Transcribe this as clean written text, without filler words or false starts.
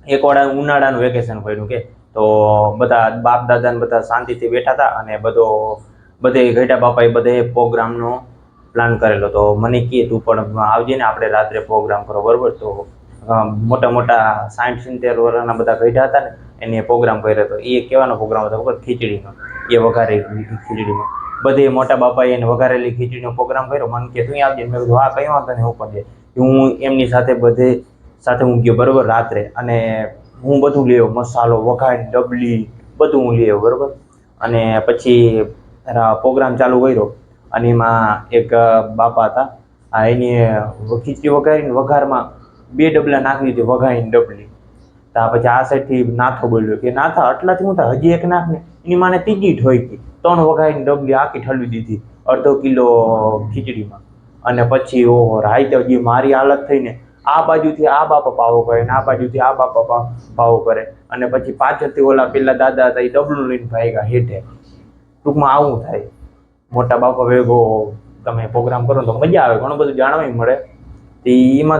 એક વાર ઉનાળાનું વેકેશન પડ્યું કે તો બધા બાપ દાદા ને બધા શાંતિથી બેઠા હતા અને બધે ઘેટા બાપાએ બધે પ્રોગ્રામનો પ્લાન કરેલો. તો મને કહે તું પણ આવજે ને, આપણે રાત્રે પ્રોગ્રામ કરો બરોબર. તો મોટા મોટા 60-70 વર્ષના બધા ઘેટા હતા ને એને પ્રોગ્રામ કર્યો હતો. એ કહેવાનો પ્રોગ્રામ હતો ખબર, ખીચડીનો. એ વઘારેલી ખીચડીનો બધે મોટા બાપાએ એને વઘારેલી ખીચડીનો પ્રોગ્રામ કર્યો. મને કે તું આવજે. મેં કીધું હા, કઈ વાંધો નહીં, હું પણ હું એમની સાથે બધે સાથે હું ગયો બરોબર રાત્રે. અને હું બધું લઈ આવ્યો, મસાલો, વઘાર, ડબલી બધું હું લઈ આવ્યો બરોબર. અને પછી પ્રોગ્રામ ચાલુ કર્યો અને એમાં એક બાપા હતા. એની ખીચડી વઘારીને વઘારમાં 2 ડબલા નાખી દીધી, વઘારીને ડબલી. પછી આ સાઈડથી નાથો બોલ્યો કે નાથા આટલાથી હું થાય, હજી એક નાખ ને. એની માને ત્રીજી ઠોકી, 3 વઘારીને ડબલી આખી ઠલવી દીધી અડધો કિલો ખીચડીમાં. અને પછી ઓહો રાઈતે જે મારી હાલત થઈને, આ બાજુથી આ બાપા પાવો કરે ને આ બાજુથી આ બાપા પાવો કરે. અને પછી પાછળથી ઓલા પેલા દાદા હતા એ ડબલું લઈને ભાગ્યા હેઠે. ટૂંકમાં આવું થાય. મોટા બાપા ભેગો તમે પ્રોગ્રામ કરો તો મજા આવે, ઘણું બધું જાણવા મળે. એમાં